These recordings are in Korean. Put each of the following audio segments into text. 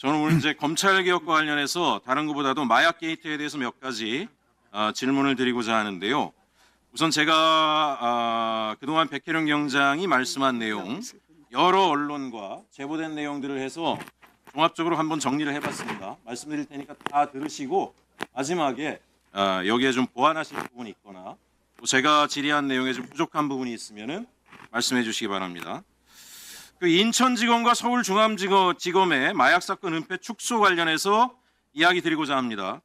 저는 오늘 이제 검찰개혁과 관련해서 다른 것보다도 마약 게이트에 대해서 몇 가지 질문을 드리고자 하는데요. 우선 제가 그동안 백혜련 경장이 말씀한 내용, 여러 언론과 제보된 내용들을 해서 종합적으로 한번 정리를 해봤습니다. 말씀드릴 테니까 다 들으시고 마지막에 여기에 좀 보완하실 부분이 있거나 또 제가 질의한 내용에 좀 부족한 부분이 있으면은 말씀해 주시기 바랍니다. 그 인천지검과 서울중앙지검의 마약 사건 은폐 축소 관련해서 이야기 드리고자 합니다.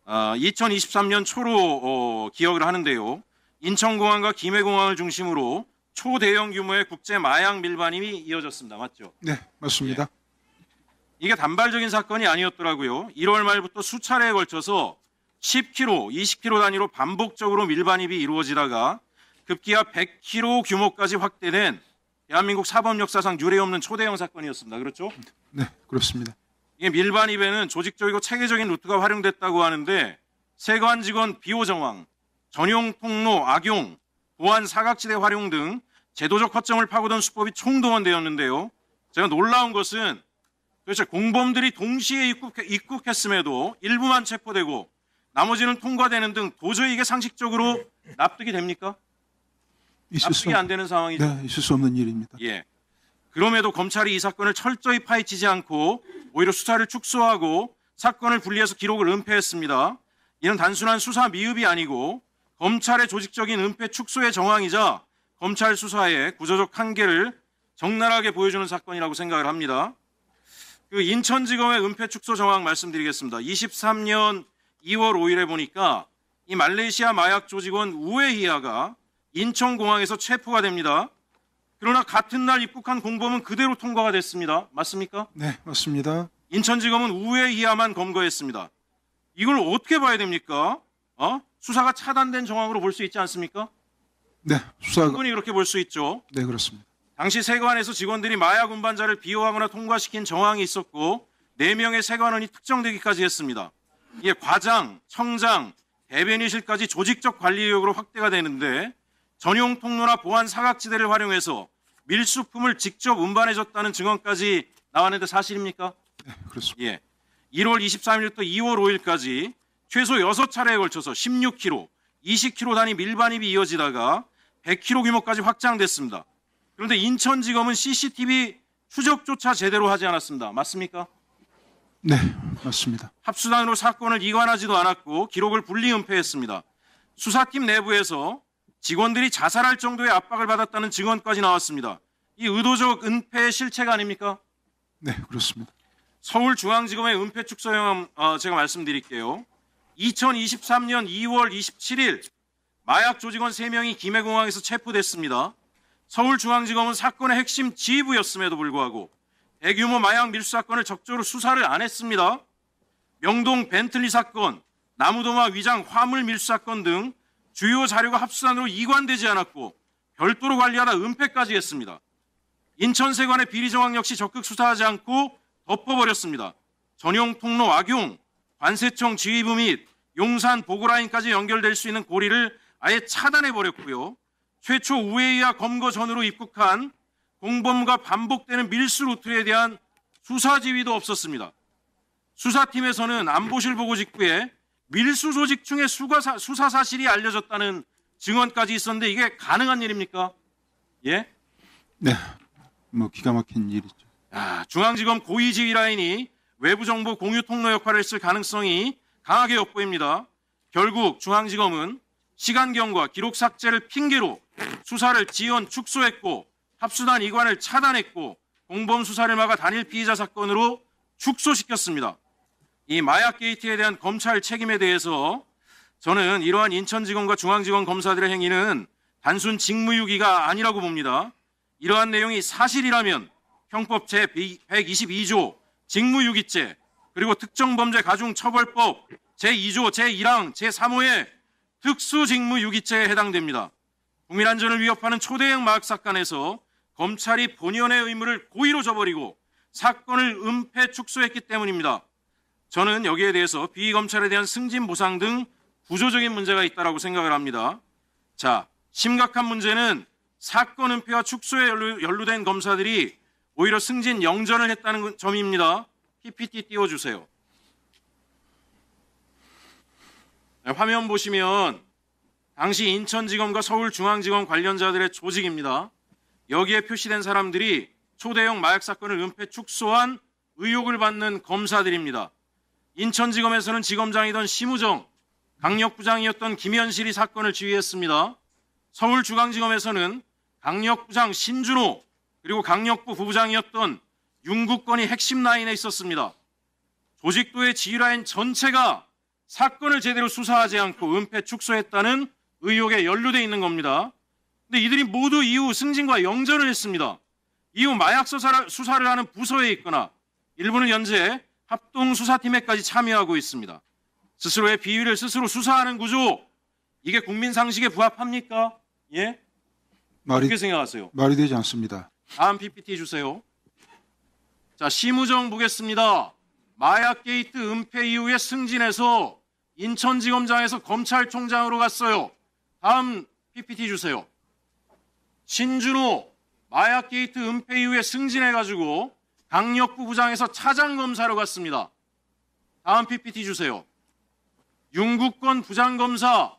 2023년 초로 기억을 하는데요. 인천공항과 김해공항을 중심으로 초대형 규모의 국제 마약 밀반입이 이어졌습니다. 맞죠? 네, 맞습니다. 예. 이게 단발적인 사건이 아니었더라고요. 1월 말부터 수차례에 걸쳐서 10kg, 20kg 단위로 반복적으로 밀반입이 이루어지다가 급기야 100kg 규모까지 확대된 대한민국 사법 역사상 유례 없는 초대형 사건이었습니다. 그렇죠? 네, 그렇습니다. 이게 밀반입에는 조직적이고 체계적인 루트가 활용됐다고 하는데 세관 직원 비호 정황, 전용 통로 악용, 보안 사각지대 활용 등 제도적 허점을 파고든 수법이 총동원되었는데요. 제가 놀라운 것은 도대체 공범들이 동시에 입국했음에도 일부만 체포되고 나머지는 통과되는 등 도저히 이게 상식적으로 납득이 됩니까? 납득이 안 되는 상황이죠. 네, 있을 수 없는 일입니다. 예. 그럼에도 검찰이 이 사건을 철저히 파헤치지 않고 오히려 수사를 축소하고 사건을 분리해서 기록을 은폐했습니다. 이는 단순한 수사 미흡이 아니고 검찰의 조직적인 은폐 축소의 정황이자 검찰 수사의 구조적 한계를 적나라하게 보여주는 사건이라고 생각을 합니다. 그 인천지검의 은폐 축소 정황 말씀드리겠습니다. 23년 2월 5일에 보니까 이 말레이시아 마약 조직원 우에히아가 인천공항에서 체포가 됩니다. 그러나 같은 날 입국한 공범은 그대로 통과가 됐습니다. 맞습니까? 네, 맞습니다. 인천지검은 우에히아만 검거했습니다. 이걸 어떻게 봐야 됩니까? 수사가 차단된 정황으로 볼 수 있지 않습니까? 네, 수사가 충분히 그렇게 볼 수 있죠. 네, 그렇습니다. 당시 세관에서 직원들이 마약 운반자를 비호하거나 통과시킨 정황이 있었고 4명의 세관원이 특정되기까지 했습니다. 이게 과장, 청장, 대변인실까지 조직적 관리력으로 확대가 되는데 전용 통로나 보안 사각지대를 활용해서 밀수품을 직접 운반해줬다는 증언까지 나왔는데 사실입니까? 네, 그렇습니다. 예. 1월 23일부터 2월 5일까지 최소 6차례에 걸쳐서 16kg, 20kg 단위 밀반입이 이어지다가 100kg 규모까지 확장됐습니다. 그런데 인천지검은 CCTV 추적조차 제대로 하지 않았습니다. 맞습니까? 네, 맞습니다. 합수단으로 사건을 이관하지도 않았고 기록을 분리 은폐했습니다. 수사팀 내부에서 직원들이 자살할 정도의 압박을 받았다는 증언까지 나왔습니다. 이 의도적 은폐의 실체가 아닙니까? 네, 그렇습니다. 서울중앙지검의 은폐 축소 영향 제가 말씀드릴게요. 2023년 2월 27일 마약 조직원 3명이 김해공항에서 체포됐습니다. 서울중앙지검은 사건의 핵심 지휘부였음에도 불구하고 대규모 마약 밀수 사건을 적극적으로 수사를 안 했습니다. 명동 벤틀리 사건, 나무도마 위장 화물 밀수 사건 등 주요 자료가 합수단으로 이관되지 않았고 별도로 관리하다 은폐까지 했습니다. 인천세관의 비리 정황 역시 적극 수사하지 않고 덮어버렸습니다. 전용 통로 악용, 관세청 지휘부 및 용산 보고라인까지 연결될 수 있는 고리를 아예 차단해버렸고요. 최초 우회이와 검거 전후로 입국한 공범과 반복되는 밀수 루트에 대한 수사 지휘도 없었습니다. 수사팀에서는 안보실 보고 직후에 밀수 조직 중에 수사 사실이 알려졌다는 증언까지 있었는데 이게 가능한 일입니까? 예? 네, 뭐 기가 막힌 일이죠. 중앙지검 고위지휘 라인이 외부 정보 공유 통로 역할을 했을 가능성이 강하게 엿보입니다. 결국 중앙지검은 시간경과 기록 삭제를 핑계로 수사를 지연 축소했고 합수단 이관을 차단했고 공범 수사를 막아 단일 피의자 사건으로 축소시켰습니다. 이 마약 게이트에 대한 검찰 책임에 대해서 저는 이러한 인천지검과 중앙지검 검사들의 행위는 단순 직무유기가 아니라고 봅니다. 이러한 내용이 사실이라면 형법 제122조 직무유기죄 그리고 특정범죄 가중처벌법 제2조 제1항 제3호의 특수직무유기죄에 해당됩니다. 국민 안전을 위협하는 초대형 마약 사건에서 검찰이 본연의 의무를 고의로 저버리고 사건을 은폐 축소했기 때문입니다. 저는 여기에 대해서 비검찰에 대한 승진 보상 등 구조적인 문제가 있다고 생각을 합니다. 자, 심각한 문제는 사건 은폐와 축소에 연루된 검사들이 오히려 승진 영전을 했다는 점입니다. PPT 띄워주세요. 네, 화면 보시면 당시 인천지검과 서울중앙지검 관련자들의 조직입니다. 여기에 표시된 사람들이 초대형 마약 사건을 은폐 축소한 의혹을 받는 검사들입니다. 인천지검에서는 지검장이던 심우정, 강력부장이었던 김현실이 사건을 지휘했습니다. 서울중앙지검에서는 강력부장 신준호 그리고 강력부 부부장이었던 윤국건이 핵심 라인에 있었습니다. 조직도의 지휘라인 전체가 사건을 제대로 수사하지 않고 은폐 축소했다는 의혹에 연루돼 있는 겁니다. 근데 이들이 모두 이후 승진과 영전을 했습니다. 이후 마약 수사를 하는 부서에 있거나 일부는 현재 합동수사팀에까지 참여하고 있습니다. 스스로의 비위를 스스로 수사하는 구조, 이게 국민 상식에 부합합니까? 예? 어떻게 생각하세요? 말이 되지 않습니다. 다음 PPT 주세요. 자, 심우정 보겠습니다. 마약 게이트 은폐 이후에 승진해서 인천지검장에서 검찰총장으로 갔어요. 다음 PPT 주세요. 신준호 마약 게이트 은폐 이후에 승진해가지고 강력부 부장에서 차장검사로 갔습니다. 다음 PPT 주세요. 윤국건 부장검사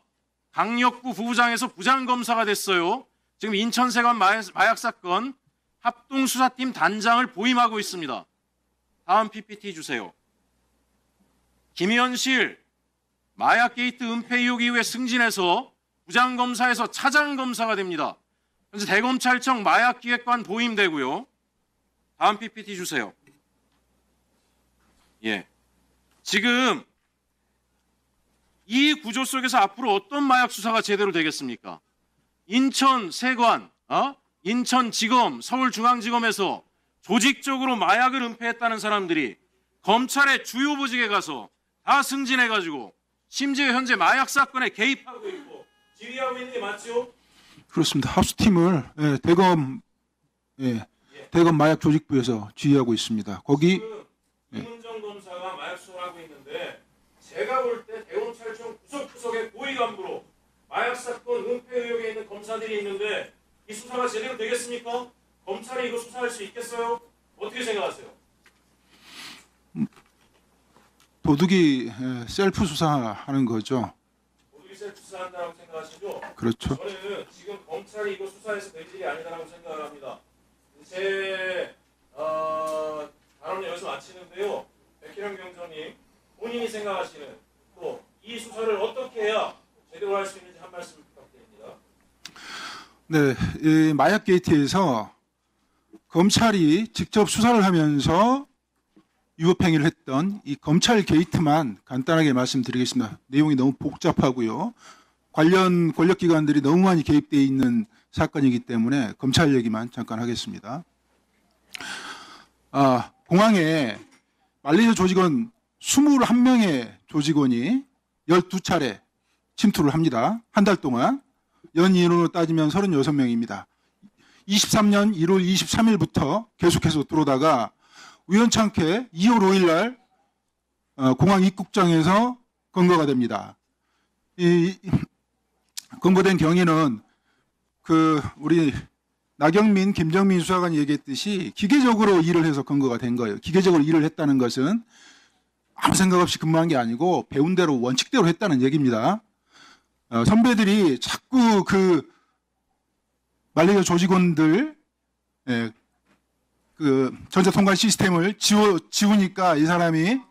강력부 부부장에서 부장검사가 됐어요. 지금 인천세관 마약 사건 합동수사팀 단장을 보임하고 있습니다. 다음 PPT 주세요. 김현실 마약 게이트 은폐 의혹 이후에 승진해서 부장검사에서 차장검사가 됩니다. 현재 대검찰청 마약기획관 보임되고요. 다음 PPT 주세요. 예. 지금 이 구조 속에서 앞으로 어떤 마약 수사가 제대로 되겠습니까? 인천세관, 인천지검, 서울중앙지검에서 조직적으로 마약을 은폐했다는 사람들이 검찰의 주요 보직에 가서 다 승진해가지고 심지어 현재 마약 사건에 개입하고 있고 지휘하고 있는 게 맞죠? 그렇습니다. 합수팀을 대검 마약 조직부에서 지휘하고 있습니다. 거기 김은정 검사가 마약 수사를 하고 있는데 제가 볼 때 대검찰청 구석구석의 고위 간부로 마약 사건 은폐 의혹에 있는 검사들이 있는데 이 수사가 제대로 되겠습니까? 검찰이 이거 수사할 수 있겠어요? 어떻게 생각하세요? 도둑이 셀프 수사하는 거죠. 도둑이 셀프 수사한다고 생각하시죠? 그렇죠. 저는 지금 검찰이 이거 수사해서 될 일이 아니다라고 생각을 합니다. 제 발언을 여기서 마치는데요. 백희령 경정님, 본인이 생각하시는 또 이 수사를 어떻게 해야 제대로 할 수 있는지 한 말씀 부탁드립니다. 네, 이 마약 게이트에서 검찰이 직접 수사를 하면서 위법행위를 했던 이 검찰 게이트만 간단하게 말씀드리겠습니다. 내용이 너무 복잡하고요. 관련 권력기관들이 너무 많이 개입되어 있는 사건이기 때문에 검찰 얘기만 잠깐 하겠습니다. 공항에 말레이시아 조직원 21명의 조직원이 12차례 침투를 합니다. 한 달 동안. 연인으로 따지면 36명입니다. 23년 1월 23일부터 계속해서 들어오다가 우연찮게 2월 5일 날 공항 입국장에서 검거가 됩니다. 이 검거된 경위는 우리 나경민, 김정민 수사관이 얘기했듯이 기계적으로 일을 해서 검거가 된 거예요. 기계적으로 일을 했다는 것은 아무 생각 없이 근무한 게 아니고 배운 대로 원칙대로 했다는 얘기입니다. 선배들이 자꾸 말레이시아 조직원들 전자통관 시스템을 지우니까 이 사람이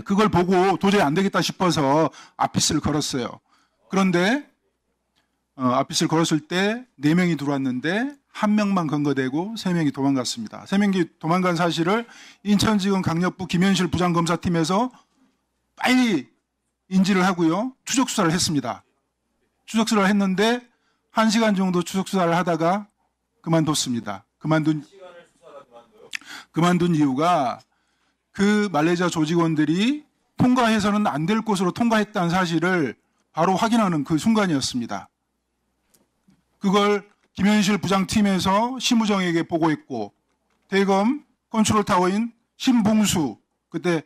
그걸 보고 도저히 안 되겠다 싶어서 아피스를 걸었어요. 그런데 아피스를 걸었을 때 4명이 들어왔는데 1명만 검거되고 3명이 도망갔습니다. 3명이 도망간 사실을 인천지검 강력부 김현실 부장검사팀에서 빨리 인지를 하고요. 추적수사를 했습니다. 추적수사를 했는데 1시간 정도 추적수사를 하다가 그만뒀습니다. 그만둔 이유가 그 말레이시아 조직원들이 통과해서는 안 될 곳으로 통과했다는 사실을 바로 확인하는 그 순간이었습니다. 그걸 김현실 부장팀에서 심우정에게 보고했고 대검 컨트롤타워인 신봉수 그때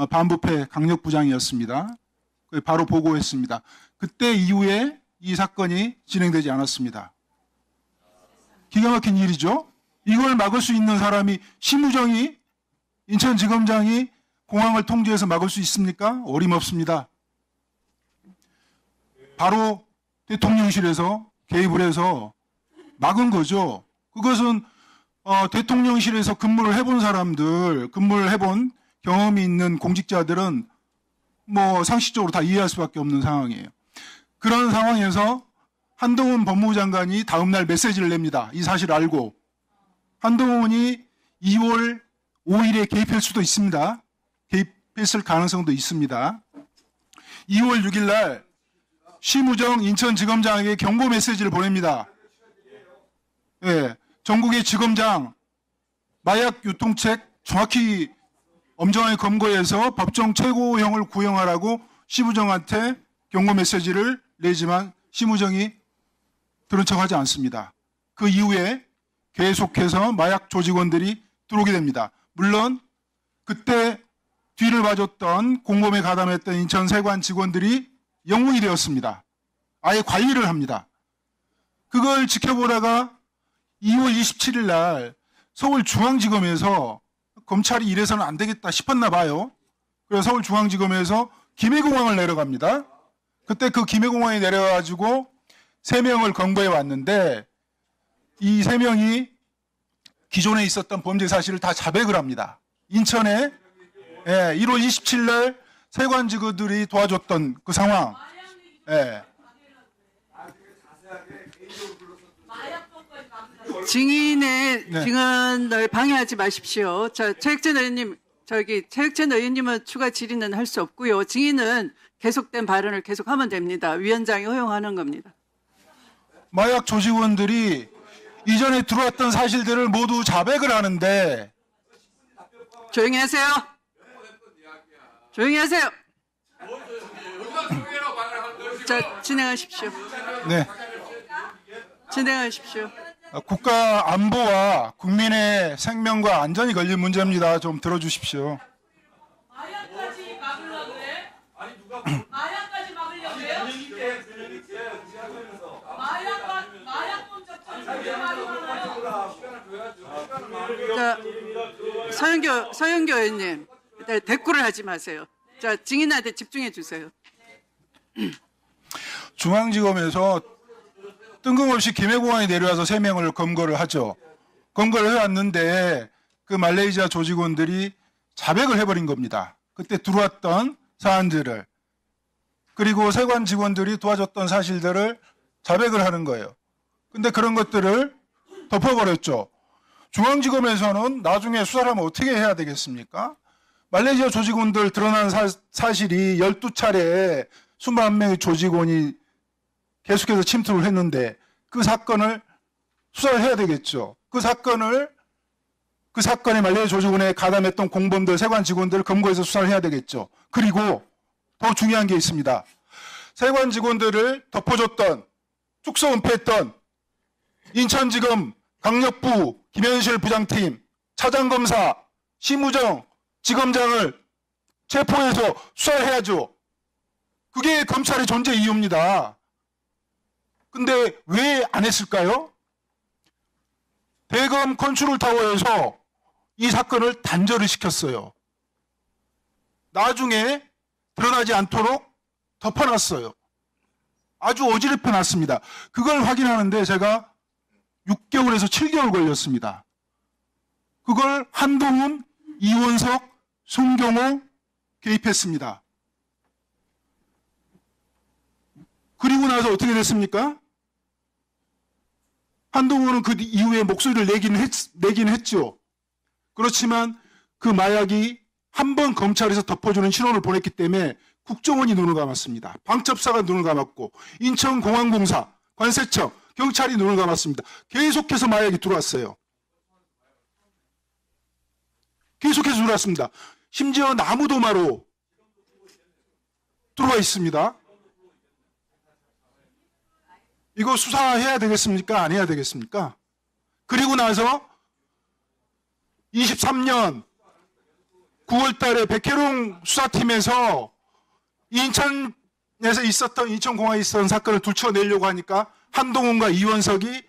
반부패 강력부장이었습니다. 바로 보고했습니다. 그때 이후에 이 사건이 진행되지 않았습니다. 기가 막힌 일이죠. 이걸 막을 수 있는 사람이 심우정이 인천지검장이 공항을 통제해서 막을 수 있습니까? 어림없습니다. 바로 대통령실에서 개입을 해서 막은 거죠. 그것은 대통령실에서 근무를 해본 사람들, 근무를 해본 경험이 있는 공직자들은 뭐 상식적으로 다 이해할 수밖에 없는 상황이에요. 그런 상황에서 한동훈 법무부 장관이 다음날 메시지를 냅니다. 이 사실을 알고. 한동훈이 2월 5일에 개입할 수도 있습니다. 개입했을 가능성도 있습니다. 2월 6일 날 심우정 인천지검장에게 경고 메시지를 보냅니다. 예, 전국의 지검장 마약 유통책 정확히 엄정하게 검거해서 법정 최고형을 구형하라고 심우정한테 경고 메시지를 내지만 심우정이 들은 척하지 않습니다. 그 이후에 계속해서 마약 조직원들이 들어오게 됩니다. 물론 그때 뒤를 봐줬던 공범에 가담했던 인천 세관 직원들이 영웅이 되었습니다. 아예 관리를 합니다. 그걸 지켜보다가 2월 27일 날 서울중앙지검에서 검찰이 이래서는 안 되겠다 싶었나 봐요. 그래서 서울중앙지검에서 김해공항을 내려갑니다. 그때 그 김해공항에 내려가지고 3명을 검거해 왔는데 이 3명이 기존에 있었던 범죄 사실을 다 자백을 합니다. 인천에 1월 27일 날 세관 직원들이 도와줬던 그 상황. 증인의 네. 증언을 방해하지 마십시오. 최혁진 의원님, 최혁진 의원님은 추가 질의는 할 수 없고요. 증인은 계속된 발언을 계속하면 됩니다. 위원장이 허용하는 겁니다. 마약 조직원들이 이전에 들어왔던 사실들을 모두 자백을 하는데 조용히 하세요. 조용히 하세요. 자, 진행하십시오. 네. 진행하십시오. 국가 안보와 국민의 생명과 안전이 걸린 문제입니다. 좀 들어주십시오. 마약까지 막으려고 해? 마약까지 막으려고 해요? 마약범 접촉이 그렇게 많이 많아요? 자, 서영교 의원님, 대꾸를 하지 마세요. 자, 증인한테 집중해 주세요. 중앙지검에서 뜬금없이 김해공항에 내려와서 3명을 검거를 하죠. 검거를 해왔는데 그 말레이시아 조직원들이 자백을 해버린 겁니다. 그때 들어왔던 사안들을. 그리고 세관 직원들이 도와줬던 사실들을 자백을 하는 거예요. 근데 그런 것들을 덮어버렸죠. 중앙지검에서는 나중에 수사를 하면 어떻게 해야 되겠습니까? 말레이시아 조직원들 드러난 사실이 12차례 21명의 조직원이 계속해서 침투를 했는데 그 사건을 수사를 해야 되겠죠. 그 사건에 말레이시아 조직원에 가담했던 공범들, 세관 직원들을 검거해서 수사를 해야 되겠죠. 그리고 더 중요한 게 있습니다. 세관 직원들을 덮어줬던, 축소 은폐했던 인천지검 강력부 김현실 부장팀, 차장검사, 심우정 지검장을 체포해서 수사를 해야죠. 그게 검찰의 존재 이유입니다. 근데 왜 안 했을까요? 대검 컨트롤타워에서 이 사건을 단절을 시켰어요. 나중에 드러나지 않도록 덮어놨어요. 아주 어지럽혀 놨습니다. 그걸 확인하는데 제가 6개월에서 7개월 걸렸습니다. 그걸 한동훈, 이원석, 송경호 개입했습니다. 그리고 나서 어떻게 됐습니까? 한동훈은 그 이후에 목소리를 내긴 했죠. 그렇지만 그 마약이 한 번 검찰에서 덮어주는 신호를 보냈기 때문에 국정원이 눈을 감았습니다. 방첩사가 눈을 감았고 인천공항공사, 관세청, 경찰이 눈을 감았습니다. 계속해서 마약이 들어왔어요. 계속해서 들어왔습니다. 심지어 나무도마로 들어와 있습니다. 이거 수사해야 되겠습니까? 안 해야 되겠습니까? 그리고 나서 23년 9월 달에 백혜룡 수사팀에서 인천에서 있었던, 인천공항에 있었던 사건을 들춰내려고 하니까 한동훈과 이원석이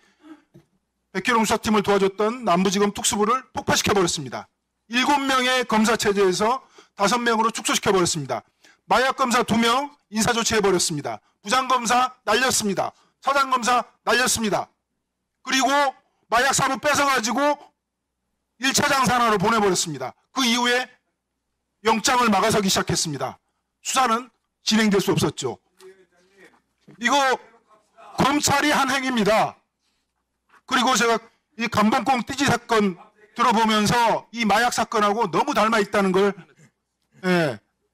백혜룡 수사팀을 도와줬던 남부지검 특수부를 폭파시켜버렸습니다. 7명의 검사 체제에서 5명으로 축소시켜 버렸습니다. 마약 검사 2명 인사 조치해 버렸습니다. 부장 검사 날렸습니다. 차장 검사 날렸습니다. 그리고 마약 사부 뺏어가지고 1차 장산하러 보내버렸습니다. 그 이후에 영장을 막아서기 시작했습니다. 수사는 진행될 수 없었죠. 이거 검찰이 한 행위입니다. 그리고 제가 이 감봉콩 띠지 사건 들어보면서 이 마약 사건하고 너무 닮아 있다는 걸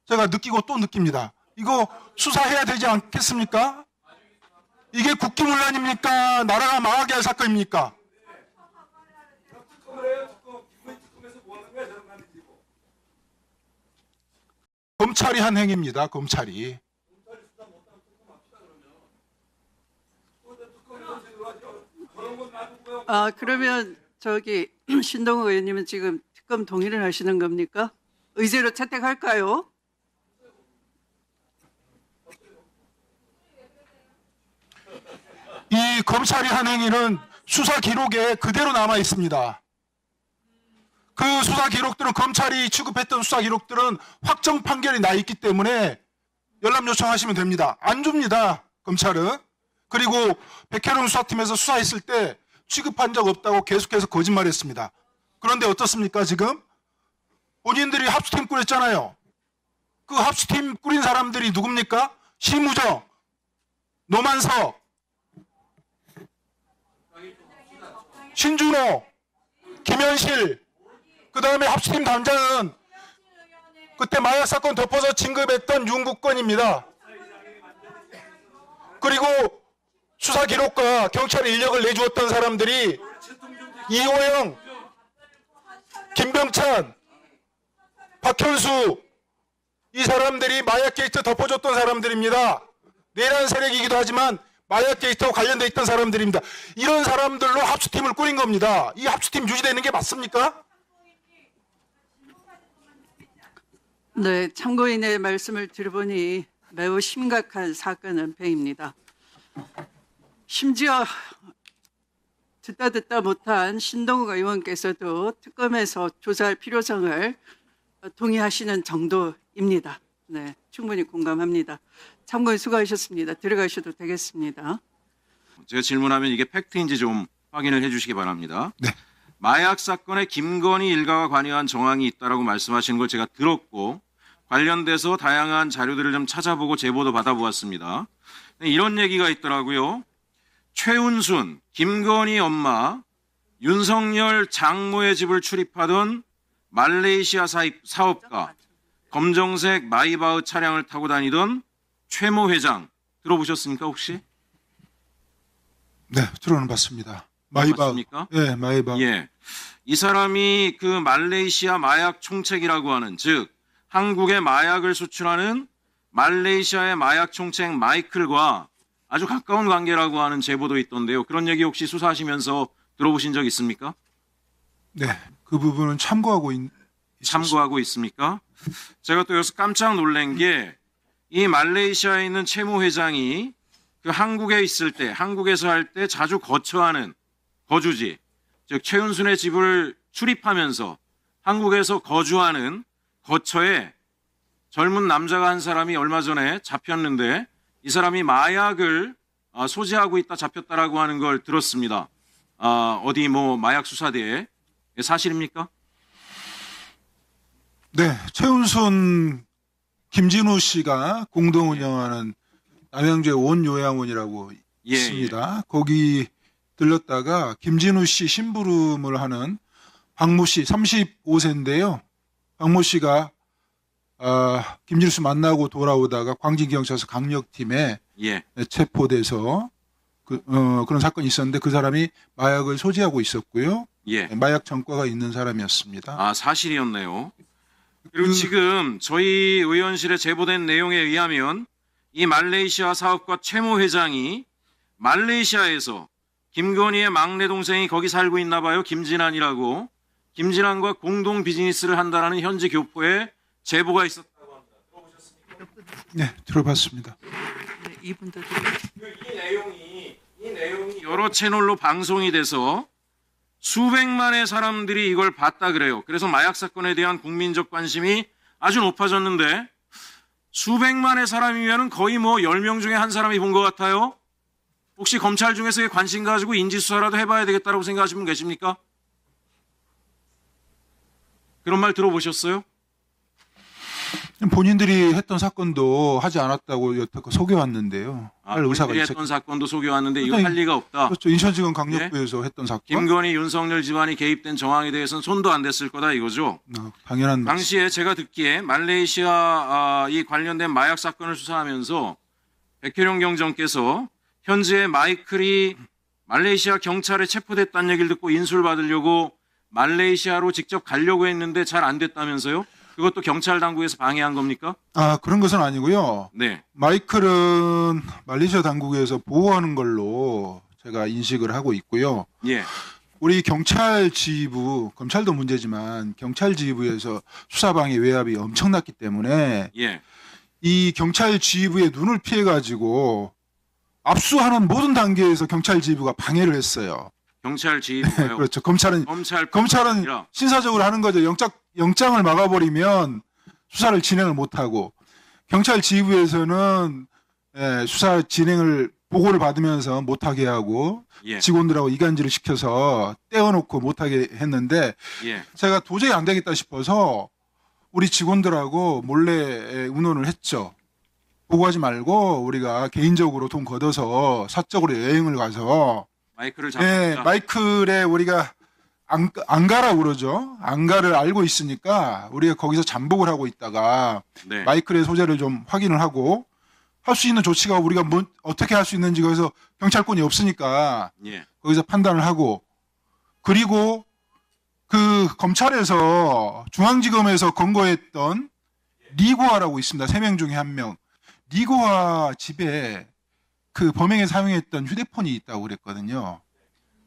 제가 느끼고 또 느낍니다. 이거 수사해야 되지 않겠습니까? 이게 국기문란입니까? 나라가 망하게 할 사건입니까? 검찰이 한 행위입니다. 검찰이. 그러면 신동욱 의원님은 지금 특검 동의를 하시는 겁니까? 의제로 채택할까요? 이 검찰이 한 행위는 수사 기록에 그대로 남아 있습니다. 그 수사 기록들은 검찰이 취급했던 수사 기록들은 확정 판결이 나 있기 때문에 열람 요청하시면 됩니다. 안 줍니다. 검찰은. 그리고 백혜룡 수사팀에서 수사했을 때 취급한 적 없다고 계속해서 거짓말했습니다. 그런데 어떻습니까 지금? 본인들이 합수팀 꾸렸잖아요. 그 합수팀 꾸린 사람들이 누굽니까? 심우정, 노만석, 신준호, 김현실, 그 다음에 합수팀 단장은 그때 마약 사건 덮어서 진급했던 윤국권입니다. 그리고 수사 기록과 경찰 인력을 내주었던 사람들이 이호영, 김병찬, 박현수, 이 사람들이 마약 게이트 덮어줬던 사람들입니다. 내란 세력이기도 하지만 마약 게이트와 관련돼 있던 사람들입니다. 이런 사람들로 합수팀을 꾸린 겁니다. 이 합수팀 유지되는 게 맞습니까? 네, 참고인의 말씀을 들어보니 매우 심각한 사건은 배입니다. 심지어 듣다 못한 신동욱 의원께서도 특검에서 조사할 필요성을 동의하시는 정도입니다. 네, 충분히 공감합니다. 참고인 수고하셨습니다. 들어가셔도 되겠습니다. 제가 질문하면 이게 팩트인지 좀 확인을 해주시기 바랍니다. 네. 마약 사건에 김건희 일가가 관여한 정황이 있다라고 말씀하시는 걸 제가 들었고 관련돼서 다양한 자료들을 좀 찾아보고 제보도 받아보았습니다. 이런 얘기가 있더라고요. 최은순, 김건희 엄마, 윤석열 장모의 집을 출입하던 말레이시아 사업가, 검정색 마이바흐 차량을 타고 다니던 최모 회장 들어보셨습니까 혹시? 네, 들어는 봤습니다. 마이바흐. 맞습니까? 네, 마이바흐. 예. 이 사람이 그 말레이시아 마약 총책이라고 하는, 즉 한국에 마약을 수출하는 말레이시아의 마약 총책 마이클과 아주 가까운 관계라고 하는 제보도 있던데요. 그런 얘기 혹시 수사하시면서 들어보신 적 있습니까? 네, 그 부분은 참고하고 참고하고 있습니까? 제가 또 여기서 깜짝 놀란 게 이 말레이시아에 있는 최모 회장이 그 한국에 있을 때, 한국에서 할 때 자주 거처하는 거주지, 즉 최은순의 집을 출입하면서 한국에서 거주하는 거처에 젊은 남자가 한 사람이 얼마 전에 잡혔는데 이 사람이 마약을 소지하고 있다 잡혔다라고 하는 걸 들었습니다. 어디 뭐 마약 수사대에 사실입니까? 네, 최은순, 김진우 씨가 공동 운영하는 남양주의 원요양원이라고 예, 있습니다. 거기 들렀다가 김진우 씨 심부름을 하는 박모 씨 35세인데요. 박모 씨가 김진우 씨 만나고 돌아오다가 광진경찰서 강력팀에 예. 체포돼서 그런 사건이 있었는데 그 사람이 마약을 소지하고 있었고요. 예. 마약 전과가 있는 사람이었습니다. 사실이었네요. 그리고 지금 저희 의원실에 제보된 내용에 의하면 이 말레이시아 사업가 최모 회장이 말레이시아에서 김건희의 막내 동생이 거기 살고 있나 봐요. 김진환이라고. 김진환과 공동 비즈니스를 한다라는 현지 교포에 제보가 있었다고 합니다. 들어보셨습니까? 네, 들어봤습니다. 네, 이분도 이 내용이 여러 채널로 방송이 돼서 수백만의 사람들이 이걸 봤다 그래요. 그래서 마약 사건에 대한 국민적 관심이 아주 높아졌는데 수백만의 사람이면 거의 뭐 10명 중에 한 사람이 본 것 같아요. 혹시 검찰 중에서 관심 가지고 인지수사라도 해봐야 되겠다고 생각하시는 분 계십니까? 그런 말 들어보셨어요? 본인들이 했던 사건도 하지 않았다고 여태껏 속여왔는데요. 할 의사가 본인들이 있었. 했던 사건도 속여왔는데 이거 그러니까 할 리가 없다. 그렇죠. 인천지검 강력부에서 했던 사건. 김건희, 윤석열 집안이 개입된 정황에 대해서는 손도 안 댔을 거다 이거죠. 당연한 말씀. 당시에 제가 듣기에 말레이시아 이 관련된 마약 사건을 수사하면서 백혜룡 경정께서 현재 마이클이 말레이시아 경찰에 체포됐다는 얘기를 듣고 인수를 받으려고 말레이시아로 직접 가려고 했는데 잘 안 됐다면서요? 그것도 경찰 당국에서 방해한 겁니까? 그런 것은 아니고요. 네. 마이클은 말레이시아 당국에서 보호하는 걸로 제가 인식을 하고 있고요. 예. 우리 경찰 지휘부, 검찰도 문제지만 경찰 지휘부에서 수사방해 외압이 엄청났기 때문에 예. 이 경찰 지휘부의 눈을 피해가지고 압수하는 모든 단계에서 경찰 지휘부가 방해를 했어요. 경찰 지휘부요. 그렇죠. 검찰은 아니라 신사적으로 하는 거죠. 영장을 막아버리면 수사를 진행을 못하고 경찰 지휘부에서는 수사 진행을 보고를 받으면서 못하게 하고 예. 직원들하고 이간질을 시켜서 떼어놓고 못하게 했는데 예. 제가 도저히 안 되겠다 싶어서 우리 직원들하고 몰래 의논을 했죠. 보고하지 말고 우리가 개인적으로 돈 걷어서 사적으로 여행을 가서 마이크를 잡았다. 마이클에 우리가 안가라고 그러죠. 안가를 알고 있으니까 우리가 거기서 잠복을 하고 있다가 네. 마이클의 소재를 좀 확인을 하고 할 수 있는 조치가 우리가 어떻게 할 수 있는지 거기서 경찰권이 없으니까 예. 거기서 판단을 하고 그리고 그 검찰에서 중앙지검에서 검거했던 리고아라고 있습니다. 3명 중에 1명. 리고아 집에 그 범행에 사용했던 휴대폰이 있다고 그랬거든요.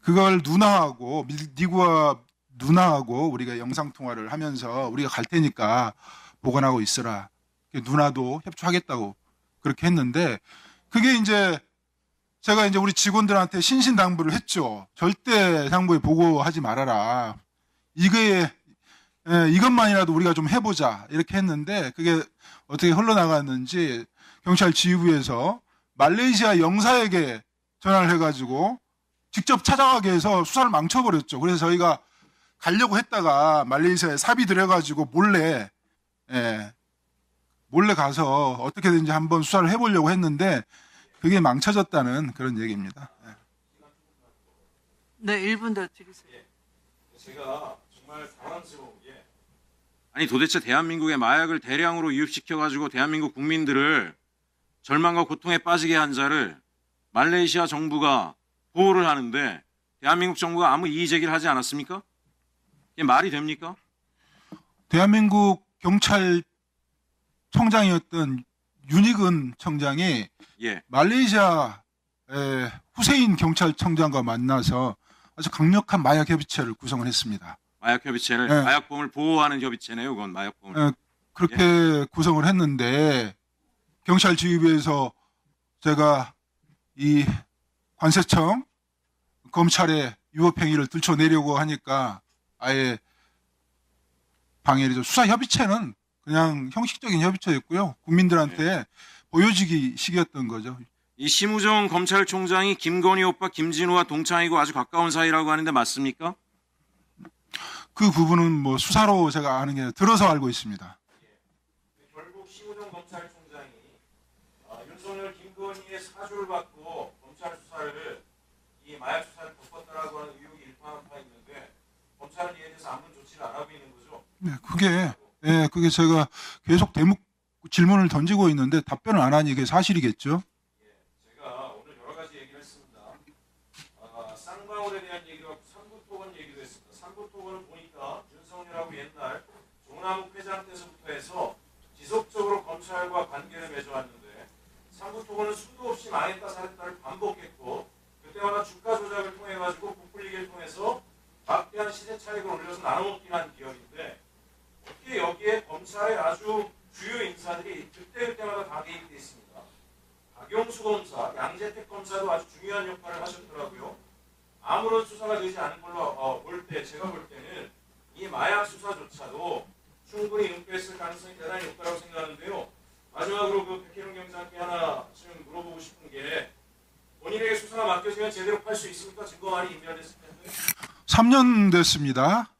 그걸 누나하고 리고아 누나하고 우리가 영상 통화를 하면서 우리가 갈 테니까 보관하고 있어라. 누나도 협조하겠다고 그렇게 했는데 그게 이제 제가 이제 우리 직원들한테 신신당부를 했죠. 절대 상부에 보고하지 말아라. 이것만이라도 우리가 좀 해보자 이렇게 했는데 그게 어떻게 흘러나갔는지 경찰 지휘부에서 말레이시아 영사에게 전화를 해가지고 직접 찾아가게 해서 수사를 망쳐버렸죠. 그래서 저희가 가려고 했다가 말레이시아에 삽이 들여가지고 몰래 가서 어떻게든지 한번 수사를 해보려고 했는데 그게 망쳐졌다는 그런 얘기입니다. 네, 1분 더 드리세요. 제가 정말 당황스러운 게 아니 도대체 대한민국의 마약을 대량으로 유입시켜가지고 대한민국 국민들을 절망과 고통에 빠지게 한 자를 말레이시아 정부가 보호를 하는데 대한민국 정부가 아무 이의 제기를 하지 않았습니까? 이게 말이 됩니까? 대한민국 경찰청장이었던 윤익은 청장이 예. 말레이시아 후세인 경찰청장과 만나서 아주 강력한 마약 협의체를 구성을 했습니다. 마약 협의체를 네. 마약범을 보호하는 협의체네요. 그건 마약범을. 그렇게 구성을 했는데 경찰 지휘부에서 제가 이 관세청 검찰의 위법행위를 들춰내려고 하니까 아예 방해를 해서 수사 협의체는 그냥 형식적인 협의체였고요. 국민들한테 보여지기 식이었던 거죠. 이 심우정 검찰총장이 김건희 오빠 김진우와 동창이고 아주 가까운 사이라고 하는데 맞습니까? 그 부분은 뭐 수사로 제가 아는 게 아니라 들어서 알고 있습니다. 결국 심우정 검찰총장이 윤석열 김건희의 사주를 받고 검찰 수사를 이 마약 수사를 덮었다라고 하는 의혹이 일파만파 있는데 검찰은 이에 대해서 아무 조치를 안 하고 있는 거죠. 네, 그게 제가 계속 질문을 던지고 있는데 답변을 안 하니 이게 사실이겠죠? 제가 오늘 여러 가지 얘기를 했습니다. 쌍방울에 대한 얘기도 하고 삼부토건 얘기도 했습니다. 삼부토건을 보니까 윤석열하고 옛날 종남욱 회장 때서부터 해서 지속적으로 검찰과 관계를 맺어왔는데 삼부토건은 수도 없이 망했다 살했다를 반복했고 그때마다 주가 조작을 통해 가지고 부풀리기를 통해서 막대한 시세 차익을 올려서 나눠먹기를 한 기업인데 어떻게 여기에 검찰의 아주 주요 인사들이 그때마다 다 개입돼 있습니다. 박용수 검사, 양재택 검사도 아주 중요한 역할을 하셨더라고요. 아무런 수사가 되지 않은 걸로 볼 때, 제가 볼 때는 이 마약 수사조차도 충분히 은폐했을 가능성이 대단히 높다고 생각하는데요. 마지막으로 그 백혜룡 경장께 하나 지금 물어보고 싶은 게, 본인에게 수사가 맡겨지면 제대로 팔 수 있습니까? 증거 많이 인멸됐을 텐데. 3년 됐습니다.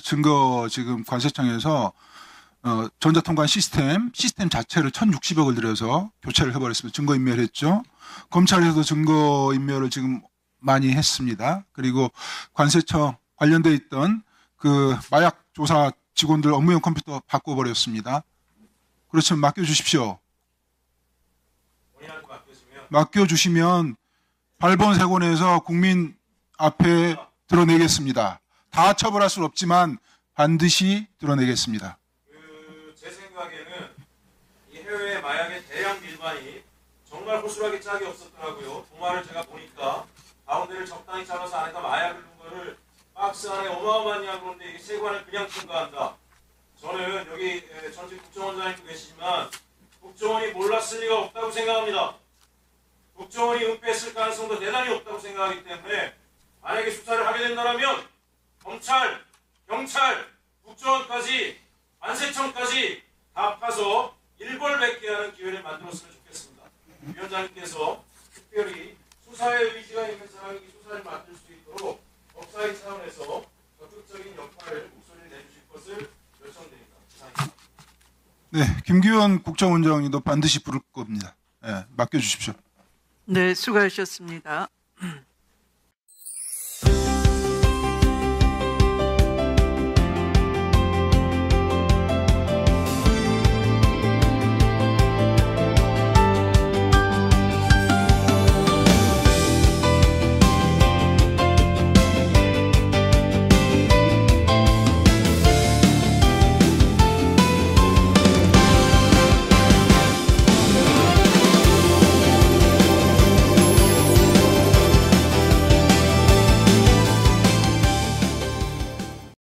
증거 지금 관세청에서 전자통관 시스템 자체를 1,060억을 들여서 교체를 해버렸습니다. 증거 인멸했죠. 검찰에서도 증거 인멸을 지금 많이 했습니다. 그리고 관세청 관련돼 있던 그 마약 조사 직원들 업무용 컴퓨터 바꿔버렸습니다. 그렇지만 맡겨주십시오. 본인한테 맡겨지면 맡겨주시면 발본색원에서 국민 앞에 드러내겠습니다. 다 처벌할 수는 없지만 반드시 드러내겠습니다. 제 생각에는 이 해외 마약의 대량 밀반이 정말 호술하게 짝이 없었더라고요. 도마를 제가 보니까 가운데를 적당히 잘라서 안에다 마약을 넣은 거를 박스 안에 어마어마한 양을 넣는데 이게 세관을 그냥 통과한다. 저는 여기 전직 국정원장님도 계시지만 국정원이 몰랐을 리가 없다고 생각합니다. 국정원이 은폐했을 가능성도 대단히 높다고 생각하기 때문에 만약에 수사를 하게 된다면 검찰, 경찰, 국정원까지, 관세청까지 다 파서 일벌백계 하는 기회를 만들었으면 좋겠습니다. 위원장님께서 특별히 수사에 의지가 있는 사람이 이 수사를 맡을 수 있도록 법사위 차원에서 적극적인 역할을 목소리를 내주실 것을 요청드립니다. 이상입니다. 네, 김규현 국정원장님도 반드시 부를 겁니다. 맡겨주십시오. 네, 수고하셨습니다.